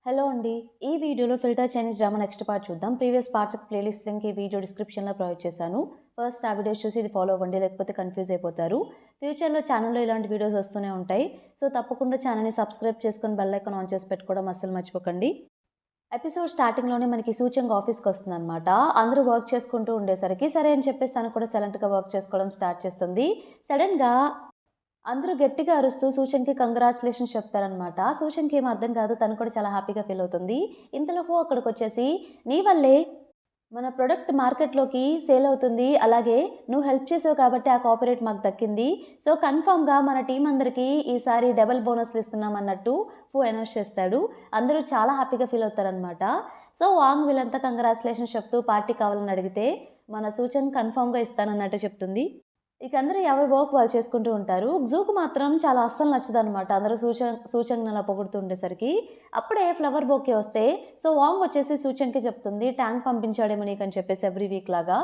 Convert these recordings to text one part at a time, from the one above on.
Hello అండి. ఈ వీడియోలో filter Chinese drama next part చూద్దాం. ప్రీవియస్ పార్ట్స్ ప్లేలిస్ట్ లింక్ ఈ వీడియో డిస్క్రిప్షన్‌లో ప్రొవైడ్ చేశాను. ఫస్ట్ ఆ వీడియోస్ చూసి ఇది ఫాలో అవ్వండి, లేకపోతే కన్‌ఫ్యూజ్ అయిపోతారు. ఫ్యూచర్‌లో ఛానెల్‌లో ఇలాంటి వీడియోస్ వస్తూనే ఉంటాయి. సో, తప్పకుండా ఛానెల్‌ని సబ్స్క్రైబ్ చేసుకొని బెల్ ఐకాన్ ఆన్ చేసి పెట్టుకోవడం అస్సలు మర్చిపోకండి. ఎపిసోడ్ స్టార్టింగ్‌లోనే మనకి సూచంగ్ ఆఫీస్‌కొస్తుందనమాట. అందరూ వర్క్ చేసుకుంటూ ఉండేసరికి సరే అని చెప్పేసి తను కూడా సైలెంట్‌గా వర్క్ చేసుకోవడం స్టార్ట్ చేస్తుంది. సడెన్‌గా అందరూ గట్టిగా అరుస్తూ సూచన్‌కి కంగ్రాచ్యులేషన్స్ చెప్తారనమాట. సూచన్‌కి ఏమి అర్థం కాదు. తను కూడా చాలా హ్యాపీగా ఫీల్ అవుతుంది. ఇంతలో ఫో అక్కడికొచ్చేసి నీ వల్లే మన ప్రొడక్ట్ మార్కెట్‌లోకి సేల్ అవుతుంది. అలాగే నువ్వు హెల్ప్ చేసావు కాబట్టి ఆ కాపీరైట్ మాకు దక్కింది. సో, కన్ఫర్మ్‌గా మన టీమ్ అందరికీ ఈసారి డబుల్ బోనస్‌లు ఇస్తున్నాం అన్నట్టు ఫు అనౌన్స్ చేస్తాడు. అందరూ చాలా హ్యాపీగా ఫీల్ అవుతారనమాట. సో, వాంగ్ వీళ్ళంతా కంగ్రాచ్యులేషన్స్ చెప్తూ పార్టీ కావాలని అడిగితే మన సూచన్ కన్ఫర్మ్‌గా ఇస్తానన్నట్టు చెప్తుంది. ఇక అందరూ ఎవరి వర్క్ వాళ్ళు చేసుకుంటూ ఉంటారు. జూకు మాత్రం చాలా అస్సలు నచ్చదనమాట. అందరూ సూచంగ్‌ని అలా పొగుడుతూ ఉండేసరికి. అప్పుడే ఫ్లవర్ బొకే వస్తే సో, వాంగ్ వచ్చేసి సూచంగ్‌కి చెప్తుంది ట్యాంక్ పంపించాడేమో నీకని చెప్పేసి ఎవ్రీ వీక్ లాగా.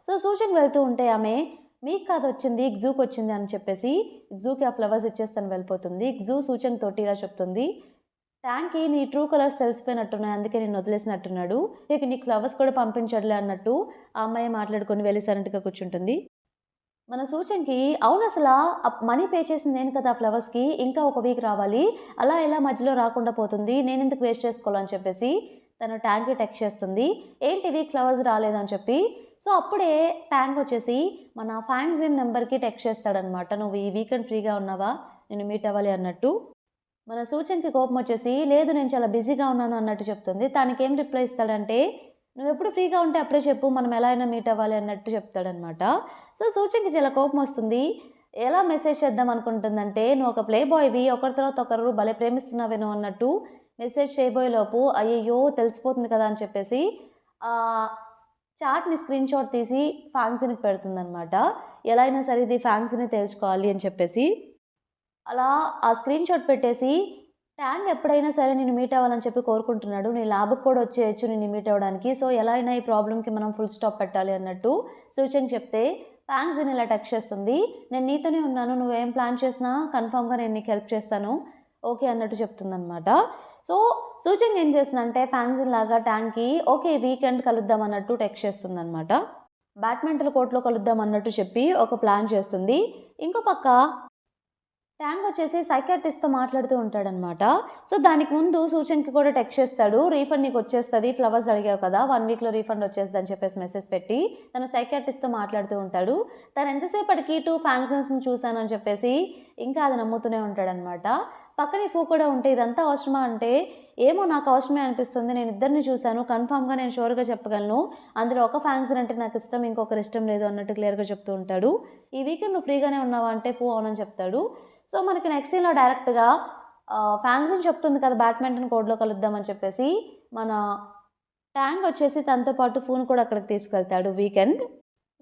సో, సూచంగ్ వెళ్తూ ఉంటే ఆమె మీకు కాదు వచ్చింది జూకొచ్చింది అని చెప్పేసి జూకి ఆ ఫ్లవర్స్ ఇచ్చేసి తను వెళ్ళిపోతుంది. జూ సూచంగ్ తోటి ఇలా చెప్తుంది. ట్యాంక్‌కి నీ ట్రూ కలర్స్ తెలిసిపోయినట్టున్నాయి. అందుకే నిన్ను వదిలేసినట్టున్నాడు. ఇక నీకు ఫ్లవర్స్ కూడా పంపించడులే అన్నట్టు ఆ అమ్మాయి మాట్లాడుకొని వెళ్ళి సైలెంట్‌గా కూర్చుంటుంది. మన సూచనకి అవునసలా మనీ పే చేసింది నేను కదా ఫ్లవర్స్‌కి. ఇంకా ఒక వీక్ రావాలి. అలా ఎలా మధ్యలో రాకుండా పోతుంది. నేనెందుకు వేస్ట్ చేసుకోవాలని చెప్పేసి తను ట్యాంక్‌కి టెక్స్ట్ చేస్తుంది. ఏంటి వీక్ ఫ్లవర్స్ రాలేదని చెప్పి. సో, అప్పుడే ట్యాంక్ వచ్చేసి మన ఫ్యాంగ్జిన్ నంబర్‌కి టెక్స్ట్ చేస్తాడనమాట. నువ్వు ఈ వీకెండ్ ఫ్రీగా ఉన్నావా? నిన్ను మీట్ అవ్వాలి అన్నట్టు. మన సూచనకి కోపం వచ్చేసి లేదు నేను చాలా బిజీగా ఉన్నాను అన్నట్టు చెప్తుంది. తనకేం రిప్లై ఇస్తాడంటే నువ్వెప్పుడు ఫ్రీగా ఉంటే అప్పుడే చెప్పు. మనం ఎలా అయినా మీట్ అవ్వాలి అన్నట్టు చెప్తాడనమాట. సో, సూచనకి చాలా కోపమొస్తుంది. ఎలా మెసేజ్ చేద్దాం అనుకుంటుందంటే, నువ్వు ఒక ప్లే బాయ్‌వి ఒకరి తర్వాత ఒకరు భలే ప్రేమిస్తున్నావేమో అన్నట్టు మెసేజ్ చేయబోయేలోపు అయ్యయ్యో! తెలిసిపోతుంది కదా అని చెప్పేసి ఆహ్, చాట్‌ని స్క్రీన్‌షాట్ తీసి ఫాంగ్స్‌కి పెడుతుందనమాట. ఎలా అయినా సరే ఇది ఫాంగ్స్‌ని తేల్చుకోవాలి అని చెప్పేసి. అలా ఆ స్క్రీన్‌షాట్ పెట్టేసి ట్యాంగ్ ఎప్పుడైనా సరే నిన్ను మీట్ అవ్వాలని చెప్పి కోరుకుంటున్నాడు. నీ ల్యాబ్‌కి కూడా వచ్చేయొచ్చు నిన్ను మీట్ అవ్వడానికి. సో, ఎలా అయినా ఈ ప్రాబ్లమ్‌కి మనం ఫుల్ స్టాప్ పెట్టాలి అన్నట్టు సూచన చెప్తే, థాంక్స్ అని ఇలా టెక్స్ట్ చేస్తుంది. నేను నీతోనే ఉన్నాను. నువ్వేం ప్లాన్ చేసినా కన్ఫర్మ్‌గా నేను నీకు హెల్ప్ చేస్తాను. ఓకే అన్నట్టు చెప్తుందనమాట. సో, సూచన ఏం చేస్తుందంటే ఫాంగ్జిన్ లాగా ట్యాంగ్‌కి ఓకే వీకెండ్ కలుద్దాం అన్నట్టు టెక్స్ట్ చేస్తుందనమాట. బ్యాడ్మింటన్ కోర్ట్‌లో కలుద్దాం అన్నట్టు చెప్పి ఒక ప్లాన్ చేస్తుంది. ఇంకో పక్క ట్యాంగ్ వచ్చేసి సైకియాట్రిస్ట్‌తో మాట్లాడుతూ ఉంటాడనమాట. సో, దానికి ముందు సూచనకి కూడా టెక్స్ట్ చేస్తాడు. రీఫండ్ నీకొచ్చేస్తది. ఫ్లవర్స్ అడిగావు కదా! 1 వీక్‌లో రీఫండ్ వచ్చేస్తదని చెప్పేసి మెసేజ్ పెట్టి, తను సైకియాట్రిస్ట్‌తో మాట్లాడుతూ ఉంటాడు. తను ఎంతసేపటికి 2 ఫాంక్షన్స్‌ని చూసానని చెప్పేసి ఇంకా అది నమ్ముతూనే ఉంటాడనమాట. పక్కనే ఫూ కూడా ఉంటే ఇదంతా అవసరమా అంటే, ఏమో నాకు అవసరమే అనిపిస్తుంది. నేను ఇద్దరిని చూసాను. కన్ఫర్మ్‌గా నేను షూర్‌గా చెప్పగలను. అందులో ఒక ఫాంక్షన్ అంటే నాకిష్టం. ఇంకొకరి ఇష్టం లేదు అన్నట్టు క్లియర్‌గా చెప్తూ ఉంటాడు. ఈ వీకెండ్ నువ్వు ఫ్రీగానే ఉన్నావా అంటే, ఫూ అవునని చెప్తాడు. సో, మనకి నెక్స్ట్ సీన్‌లో డైరెక్ట్‌గా ఫాంక్షన్ చెప్తుంది కదా! బ్యాడ్మింటన్ కోర్ట్‌లో కలుద్దామని చెప్పేసి, మన ట్యాంగ్ వచ్చేసి తనతో పాటు ఫూని కూడా అక్కడికి తీసుకెళ్తాడు వీకెండ్.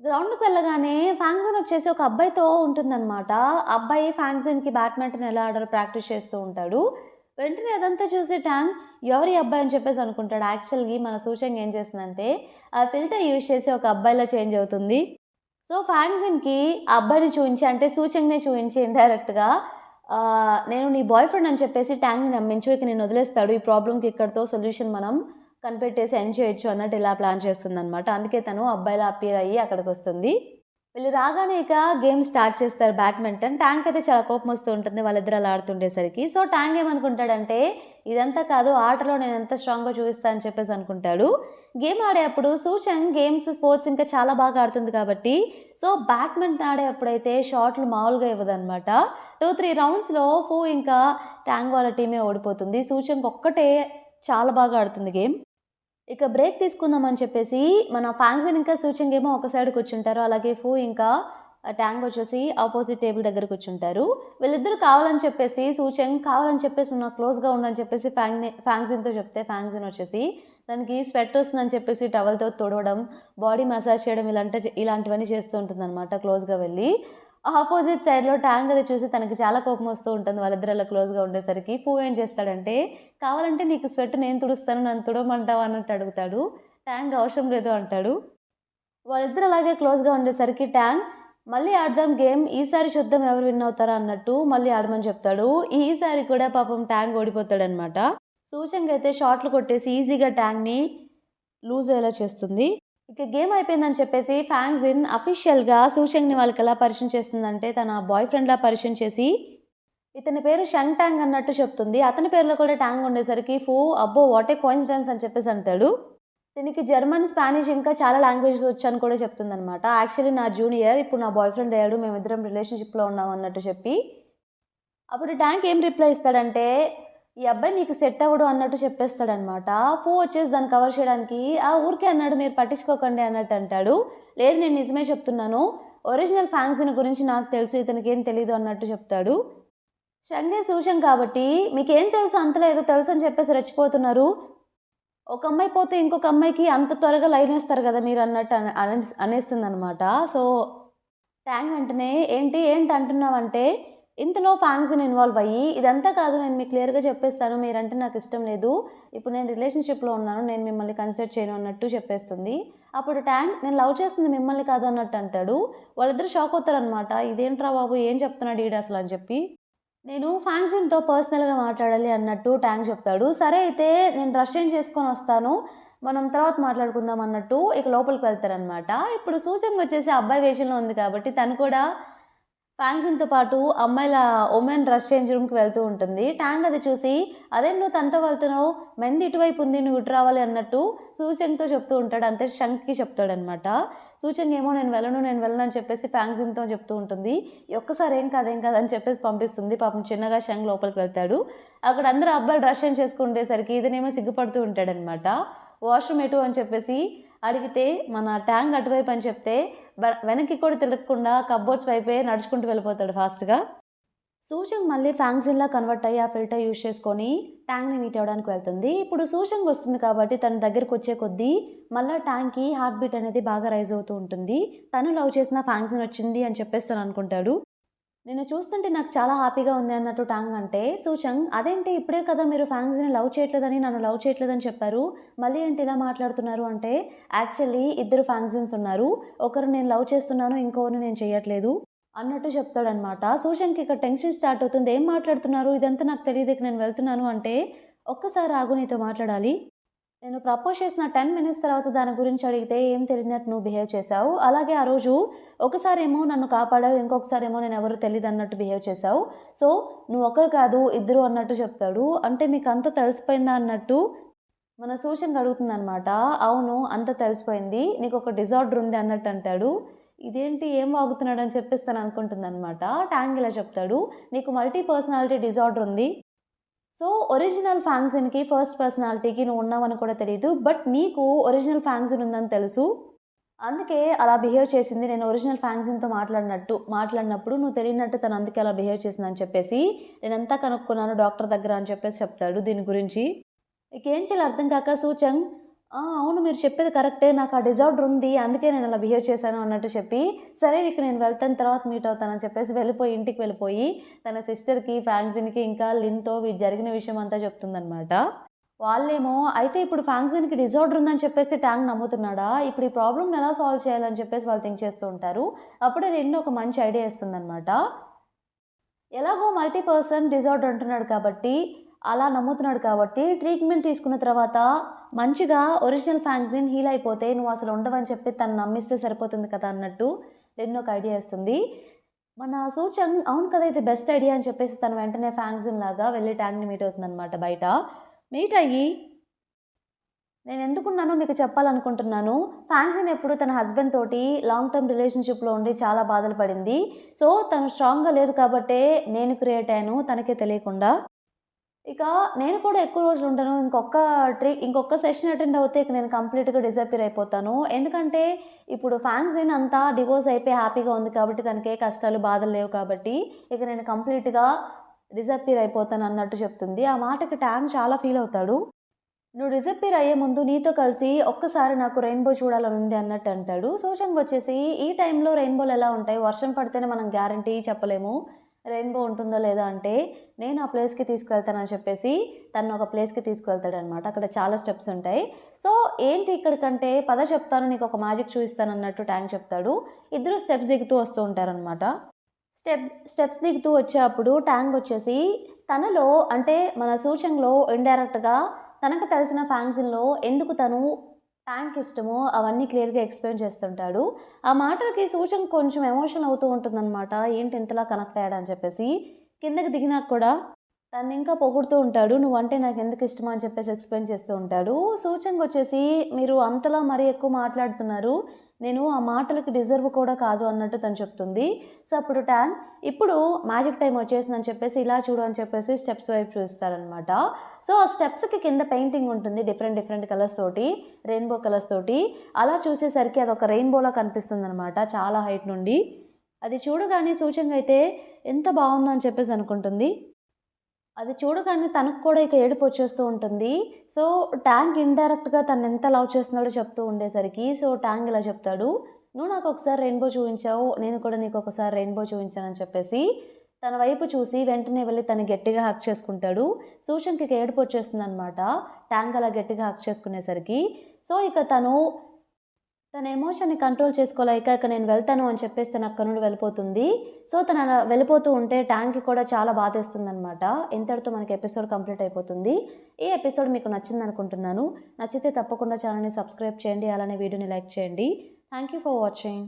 గ్రౌండ్‌కి వెళ్ళగానే ఫాంక్షన్ వచ్చేసి ఒక అబ్బాయితో ఉంటుందనమాట. అబ్బాయి ఫాంక్షన్‌కి బ్యాడ్మింటన్ ఎలా ఆడాలో ప్రాక్టీస్ చేస్తూ ఉంటాడు. వెంటనే అదంతా చూసి ట్యాంగ్ ఎవరి అబ్బాయి అని చెప్పేసి అనుకుంటాడు. యాక్చువల్‌గా మన సూచంగ్ ఏం చేస్తుందంటే, ఆ ఫిల్టర్ యూజ్ చేసి ఒక అబ్బాయిలా చేంజ్ అవుతుంది. సో, ఫాంక్సిన్‌కి ఆ అబ్బాయిని చూయించి అంటే సూచంగ్‌నే చూయించి ఇండైరెక్ట్‌గా నేను నీ బాయ్ ఫ్రెండ్ అని చెప్పేసి ట్యాంగ్‌ని నమ్మించు. ఇక నిన్ను వదిలేస్తాడు. ఈ ప్రాబ్లమ్‌కి ఇక్కడితో సొల్యూషన్ మనం కనిపెట్టేసి ఎండ్ చేయొచ్చు అన్నట్టు ఇలా ప్లాన్ చేస్తుందనమాట. అందుకే తను అబ్బాయిలా అపియర్ అయ్యి అక్కడికొస్తుంది. వీళ్ళు రాగానే ఇక గేమ్ స్టార్ట్ చేస్తారు బ్యాడ్మింటన్. ట్యాంక్ అయితే చాలా కోపం వస్తూ ఉంటుంది వాళ్ళిద్దరు అలా ఆడుతుండేసరికి. సో, ట్యాంక్ ఏమనుకుంటాడంటే ఇదంతా కాదు ఆటలో నేను ఎంత స్ట్రాంగ్‌గా చూపిస్తా అని చెప్పేసి అనుకుంటాడు. గేమ్ ఆడేటప్పుడు సూచంగ్ గేమ్స్, స్పోర్ట్స్ ఇంకా చాలా బాగా ఆడుతుంది కాబట్టి సో, బ్యాడ్మింటన్ ఆడేటప్పుడైతే షాట్లు మామూలుగా ఇవ్వదనమాట. 2, 3 రౌండ్స్‌లో ఫూ ఇంకా ట్యాంగ్ వాళ్ళ టీమే ఓడిపోతుంది. సూచంగ్ ఒక్కటే చాలా బాగా ఆడుతుంది గేమ్. ఇక బ్రేక్ తీసుకుందామని చెప్పేసి మన ఫాంక్షన్ ఇంకా సూచంగ్ ఏమో ఒక సైడ్ కూర్చుంటారు. అలాగే ఫూ ఇంకా ట్యాంగ్ వచ్చేసి ఆపోజిట్ టేబుల్ దగ్గర కూర్చుంటారు. వీళ్ళిద్దరూ కావాలని చెప్పేసి సూచంగ్ కావాలని చెప్పేసి నువ్వు నాకు క్లోజ్‌గా ఉండని చెప్పేసి ఫాంక్సిన్‌తో చెప్తే ఫాంక్సిన్ వచ్చేసి తనకి స్వెట్ వస్తుందని చెప్పేసి టవల్‌తో తుడవడం, బాడీ మసాజ్ చేయడం ఇలాంటివన్నీ చేస్తూ ఉంటుందన్నమాట క్లోజ్‌గా వెళ్ళి. ఆపోజిట్ సైడ్‌లో ట్యాంగ్ అది చూసి తనకి చాలా కోపం వస్తూ ఉంటుంది. వాళ్ళిద్దరు అలా క్లోజ్‌గా ఉండేసరికి ఫూ ఏం చేస్తాడంటే కావాలంటే నీకు స్వెట్ నేను తుడుస్తాను. నన్ను తుడవమంటావా అన్నట్టు అడుగుతాడు. ట్యాంగ్ అవసరం లేదు అంటాడు. వాళ్ళిద్దరు అలాగే క్లోజ్‌గా ఉండేసరికి ట్యాంగ్ మళ్ళీ ఆడదాం గేమ్. ఈసారి చూద్దాం ఎవరు విన్ అవుతారా అన్నట్టు మళ్ళీ ఆడమని చెప్తాడు. ఈసారి కూడా పాపం ట్యాంగ్ ఓడిపోతాడనమాట. సూచంగ్ అయితే షాట్లు కొట్టేసి ఈజీగా ట్యాంగ్ని లూజ్ అయ్యేలా చేస్తుంది. ఇక గేమ్ అయిపోయిందని చెప్పేసి ఫ్యాంగ్జిన్ అఫీషియల్గా సూచంగ్ని వాళ్ళకి ఎలా పరిచయం చేస్తుందంటే తన బాయ్ ఫ్రెండ్లా పరిచయం చేసి ఇతని పేరు షంగ్ ట్యాంగ్ అన్నట్టు చెప్తుంది. అతని పేరులో కూడా ట్యాంగ్ ఉండేసరికి అబ్బో వాట్ ఏ కోయిన్సిడెన్స్ అని చెప్పేసి అంటాడు. దీనికి జర్మన్, స్పానిష్ ఇంకా చాలా లాంగ్వేజెస్ వచ్చని కూడా చెప్తుందనమాట. యాక్చువల్లీ నా జూనియర్ ఇప్పుడు నా బాయ్ ఫ్రెండ్ అయ్యాడు, మేమిద్దరం రిలేషన్షిప్లో ఉన్నాం అన్నట్టు చెప్పి అప్పుడు ట్యాంక్ ఏం రిప్లై ఇస్తాడంటే ఈ అబ్బాయి నీకు సెట్ అవ్వడు అన్నట్టు చెప్పేస్తాడనమాట. వచ్చేసి దాన్ని కవర్ చేయడానికి ఊరికే అన్నాడు, మీరు పట్టించుకోకండి అన్నట్టు అంటాడు. లేదు నేను నిజమే చెప్తున్నాను, ఒరిజినల్ ఫ్యాంగ్జిన్ గురించి నాకు తెలుసు, ఇతనికి ఏం తెలీదు అన్నట్టు చెప్తాడు. షంగే సూచంగ్ కాబట్టి మీకేం తెలుసు, అంతలో ఏదో తెలుసు అని చెప్పేసి రెచ్చిపోతున్నారు. ఒక అమ్మాయి పోతే ఇంకొక అమ్మాయికి అంత త్వరగా లైన్ వేస్తారు కదా మీరు అన్నట్టు అనేస్తుంది అనమాట. సో ట్యాంగ్ వెంటనే ఏంటి అంటున్నావంటే ఇంతలో ఫ్యాంగ్జిన్ ఇన్వాల్వ్ అయ్యి ఇదంతా కాదు, నేను మీకు క్లియర్గా చెప్పేస్తాను, మీరంటే నాకు ఇష్టం లేదు, ఇప్పుడు నేను రిలేషన్షిప్లో ఉన్నాను, నేను మిమ్మల్ని కన్సిడర్ చేయను అన్నట్టు చెప్పేస్తుంది. అప్పుడు ట్యాంగ్ నేను లవ్ చేస్తుంది మిమ్మల్ని కాదు అన్నట్టు అంటాడు. వాళ్ళిద్దరు షాక్ అవుతారనమాట. ఇదేంట్రా బాబు ఏం చెప్తున్నాడు ఈడు అసలు అని చెప్పి. నేను ఫ్యాంగ్జిన్తో పర్సనల్గా మాట్లాడాలి అన్నట్టు ట్యాంగ్ చెప్తాడు. సరే అయితే నేను రష్యన్ చేసుకొని వస్తాను, మనం తర్వాత మాట్లాడుకుందాం అన్నట్టు ఇక లోపలికి వెళ్తారనమాట. ఇప్పుడు సూచంగ్ వచ్చేసి అబ్బాయి వేషంలో ఉంది కాబట్టి తను కూడా ఫ్యాంగ్జిన్తో పాటు అమ్మాయిల ఉమెన్ డ్రెస్ చేంజ్ రూమ్కి వెళ్తూ ఉంటుంది. ట్యాంగ్ అది చూసి అదేం నువ్వు తనతో వెళ్తున్నావు, మెంది ఇటువైపు ఉంది, నువ్వు ఇటు రావాలి అన్నట్టు సూచంగ్తో చెప్తూ ఉంటాడు. అంతే షంక్కి చెప్తాడనమాట. సూచంగ్ ఏమో నేను వెళ్ళను అని చెప్పేసి ఫ్యాంగ్జిన్తో చెప్తూ ఉంటుంది. ఒక్కసారి ఏం కాదని చెప్పేసి పంపిస్తుంది. పాపం చిన్నగా షంగ్ లోపలికి వెళ్తాడు. అక్కడ అందరూ అబ్బాయిలు డ్రెస్ చేంజ్ చేసుకుంటేసరికి ఇతనేమో సిగ్గుపడుతూ ఉంటాడనమాట. వాష్రూమ్ ఎటు అని చెప్పేసి అడిగితే మన ట్యాంగ్ అటువైపు అని చెప్తే వెనక్కి కూడా తిరగకుండా కబ్బోర్డ్స్ వైపే నడుచుకుంటూ వెళ్ళిపోతాడు ఫాస్ట్గా. సూచంగ్ మళ్ళీ ఫ్యాంగ్జిన్లా కన్వర్ట్ అయ్యి ఆ ఫిల్టర్ యూజ్ చేసుకొని ట్యాంగ్ని మీట్ అవ్వడానికి వెళ్తుంది. ఇప్పుడు సూచంగ్ వస్తుంది కాబట్టి తన దగ్గరికి వచ్చే కొద్దీ మళ్ళీ ట్యాంగ్కి హార్ట్ బీట్ అనేది బాగా రైజ్ అవుతూ ఉంటుంది. తను లవ్ చేసిన ఫ్యాంగ్జిన్ వచ్చింది అని చెప్పేసి తను అనుకుంటాడు. నేను చూస్తుంటే నాకు చాలా హ్యాపీగా ఉంది అన్నట్టు ట్యాంగ్ అంటే సూచంగ్ అదేంటి ఇప్పుడే కదా మీరు ఫ్యాంగ్జిని లవ్ చేయట్లేదని నన్ను లవ్ చేయట్లేదని చెప్పారు, మళ్ళీ ఏంటి ఇలా మాట్లాడుతున్నారు అంటే యాక్చువల్లీ ఇద్దరు ఫ్యాంగ్జిన్స్ ఉన్నారు, ఒకరు నేను లవ్ చేస్తున్నాను, ఇంకొకరిని నేను చేయట్లేదు అన్నట్టు చెప్తాడనమాట. సూచంగ్కి ఇక్కడ టెన్షన్ స్టార్ట్ అవుతుంది. ఏం మాట్లాడుతున్నారు, ఇదంతా నాకు తెలియదు, నేను వెళ్తున్నాను అంటే ఒక్కసారి ఆగు, నీతో మాట్లాడాలి. నేను ప్రపోజ్ చేసిన 10 మినిట్స్ తర్వాత దాని గురించి అడిగితే ఏం తెలియనట్టు నువ్వు బిహేవ్ చేశావు. అలాగే ఆ రోజు ఒకసారేమో నన్ను కాపాడావు, ఇంకొకసారేమో నేను ఎవరు తెలియదు అన్నట్టు బిహేవ్ చేశావు. సో నువ్వు ఒకరు కాదు ఇద్దరు అన్నట్టు చెప్తాడు. అంటే మీకు అంత తెలిసిపోయిందా అన్నట్టు మన సూచనగా అడుగుతుందనమాట. అవును అంత తెలిసిపోయింది, నీకు ఒక డిజార్డర్ ఉంది అన్నట్టు అంటాడు. ఇదేంటి ఏం వాగుతున్నాడు అని చెప్పేసి తను అనుకుంటుంది అనమాట. ట్యాంగ్ ఇలా చెప్తాడు, నీకు మల్టీ పర్సనాలిటీ డిజార్డర్ ఉంది. సో ఒరిజినల్ ఫ్యాంగ్జిన్కి ఫస్ట్ పర్సనాలిటీకి నువ్వు ఉన్నావని కూడా తెలియదు, బట్ నీకు ఒరిజినల్ ఫ్యాంగ్జిన్ ఉందని తెలుసు, అందుకే అలా బిహేవ్ చేసింది. నేను ఒరిజినల్ ఫ్యాంగ్జిన్తో మాట్లాడినప్పుడు నువ్వు తెలియనట్టు తను అందుకే అలా బిహేవ్ చేసిందని చెప్పేసి నేనంతా కనుక్కున్నాను డాక్టర్ దగ్గర అని చెప్పేసి చెప్తాడు దీని గురించి. ఇక ఏం చేయాలి అర్థం కాక సూచంగ్ అవును మీరు చెప్పేది కరెక్టే, నాకు ఆ డిజార్డర్ ఉంది, అందుకే నేను అలా బిహేవ్ చేశాను అన్నట్టు చెప్పి సరే ఇక నేను వెళ్తాను తర్వాత మీట్ అవుతానని చెప్పేసి ఇంటికి వెళ్ళిపోయి తన సిస్టర్కి ఫ్యాంగ్జిన్కి ఇంకా లిన్తో జరిగిన విషయం అంతా చెప్తుందనమాట. వాళ్ళేమో అయితే ఇప్పుడు ఫ్యాంగ్జిన్కి డిజార్డర్ ఉందని చెప్పేసి ట్యాంగ్ నమ్ముతున్నాడా, ఇప్పుడు ఈ ప్రాబ్లమ్ని ఎలా సాల్వ్ చేయాలని చెప్పేసి వాళ్ళు థింక్ చేస్తూ ఉంటారు. అప్పుడే లిన్ ఒక మంచి ఐడియా ఇస్తుందన్నమాట. ఎలాగో మల్టీ పర్సన్ డిజార్డర్ అంటున్నాడు కాబట్టి అలా నమ్ముతున్నాడు కాబట్టి ట్రీట్మెంట్ తీసుకున్న తర్వాత మంచిగా ఒరిజినల్ ఫ్యాంగ్జిన్ హీల్ అయిపోతే నువ్వు అసలు ఉండవని చెప్పి తను నమ్మిస్తే సరిపోతుంది కదా అన్నట్టు లిన్ ఒక ఐడియా ఇస్తుంది. మన సూచంగ్ అవును కదా ఇది బెస్ట్ ఐడియా అని చెప్పేసి తను వెంటనే ఫ్యాంగ్జిన్ లాగా వెళ్ళి ట్యాంగ్ని మీట్ అవుతుంది అనమాట. బయట మీట్ అయ్యి నేను ఎందుకున్నానో మీకు చెప్పాలనుకుంటున్నాను, ఫ్యాంగ్జిన్ ఎప్పుడు తన హస్బెండ్ తోటి లాంగ్ టర్మ్ రిలేషన్షిప్లో ఉండి చాలా బాధలు పడింది. సో తను స్ట్రాంగ్గా లేదు కాబట్టే నేను క్రియేట్ అయ్యాను తనకే తెలియకుండా. ఇక నేను కూడా ఎక్కువ రోజులు ఉంటాను, ఇంకొక సెషన్ అటెండ్ అవుతే ఇక నేను కంప్లీట్గా డిసపియర్ అయిపోతాను. ఎందుకంటే ఇప్పుడు ఫ్యాంగ్జిన్ అంతా డివోర్స్ అయిపోయి హ్యాపీగా ఉంది కాబట్టి తనకి ఏ కష్టాలు బాధలు లేవు కాబట్టి ఇక నేను కంప్లీట్గా డిసపియర్ అయిపోతాను అన్నట్టు చెప్తుంది. ఆ మాటకి ట్యాంగ్ చాలా ఫీల్ అవుతాడు. నువ్వు డిసపియర్ అయ్యే ముందు నీతో కలిసి ఒక్కసారి నాకు రెయిన్బో చూడాలని ఉంది అన్నట్టు అంటాడు. సూచంగ్ వచ్చేసి ఈ టైంలో రెయిన్బోలు ఎలా ఉంటాయి, వర్షం పడితేనే మనం గ్యారంటీ చెప్పలేము రెయిన్బో ఉంటుందో లేదా అంటే నేను ఆ ప్లేస్కి తీసుకువెళ్తానని చెప్పేసి తను ఒక ప్లేస్కి తీసుకువెళ్తాడనమాట. అక్కడ చాలా స్టెప్స్ ఉంటాయి. సో ఏంటి ఇక్కడికంటే పద చెప్తాను నీకు ఒక మ్యాజిక్ చూపిస్తాను అన్నట్టు ట్యాంగ్ చెప్తాడు. ఇద్దరు స్టెప్స్ దిగుతూ వస్తూ ఉంటారనమాట. స్టెప్స్ దిగుతూ వచ్చేటప్పుడు ట్యాంగ్ వచ్చేసి తనలో అంటే మన సూచంగ్లో ఇండైరెక్ట్గా తనకు తెలిసిన ఫ్యాంగ్జిన్లో ఎందుకు తను ట్యాంక్ ఇష్టమో అవన్నీ క్లియర్గా ఎక్స్ప్లెయిన్ చేస్తుంటాడు. ఆ మాటలకి సూచంగ్ కొంచెం ఎమోషన్ అవుతూ ఉంటుందన్నమాట. ఏంటి ఇంతలా కనెక్ట్ అయ్యాడని చెప్పేసి. కిందకి దిగినాక కూడా తను ఇంకా పొగుడుతూ ఉంటాడు. నువ్వంటే నాకు ఎందుకు ఇష్టమో అని చెప్పేసి ఎక్స్ప్లెయిన్ చేస్తూ ఉంటాడు. సూచంగ్ వచ్చేసి మీరు అంతలా మరీ ఎక్కువ మాట్లాడుతున్నారు, నేను ఆ మాటలకి డిజర్వ్ కూడా కాదు అన్నట్టు తను చెప్తుంది. సో అప్పుడు ట్యాంక్ ఇప్పుడు మ్యాజిక్ టైం వచ్చేసిందని చెప్పేసి ఇలా చూడు అని చెప్పేసి స్టెప్స్ వైపు చూస్తారనమాట. సో ఆ స్టెప్స్కి కింద పెయింటింగ్ ఉంటుంది డిఫరెంట్ డిఫరెంట్ కలర్స్ తోటి, రెయిన్బో కలర్స్ తోటి. అలా చూసేసరికి అది ఒక రెయిన్బోలా కనిపిస్తుంది అనమాట చాలా హైట్ నుండి. అది చూడగానే సూచంగ్ అయితే ఎంత బాగుందో అని చెప్పేసి అనుకుంటుంది. అది చూడగానే తనకు కూడా ఇక ఏడుపు వచ్చేస్తూ ఉంటుంది. సో ట్యాంక్ ఇండైరెక్ట్గా తను ఎంత లవ్ చేస్తున్నాడో చెప్తూ ఉండేసరికి సో ట్యాంక్ ఇలా చెప్తాడు, నువ్వు నాకు ఒకసారి రెయిన్బో చూపించావు, నేను కూడా నీకు ఒకసారి రెయిన్బో చూపించానని చెప్పేసి తన వైపు చూసి వెంటనే వెళ్ళి తను గట్టిగా హక్ చేసుకుంటాడు. సూచంకి ఇక ఏడుపు వచ్చేస్తుంది అనమాట ట్యాంక్ అలా గట్టిగా హక్ చేసుకునేసరికి. సో ఇక తన ఎమోషన్ని కంట్రోల్ చేసుకోలేక ఇక నేను వెళ్తాను అని చెప్పేసి తను అక్కడ నుండి వెళ్ళిపోతుంది. సో తను అలా వెళ్ళిపోతూ ఉంటే ట్యాంక్కి కూడా చాలా బాధేస్తుంది అనమాట. ఇంతటితో మనకి ఎపిసోడ్ కంప్లీట్ అయిపోతుంది. ఈ ఎపిసోడ్ మీకు నచ్చింది అనుకుంటున్నాను. నచ్చితే తప్పకుండా ఛానల్ని సబ్స్క్రైబ్ చేయండి, అలానే వీడియోని లైక్ చేయండి. Thank you for watching.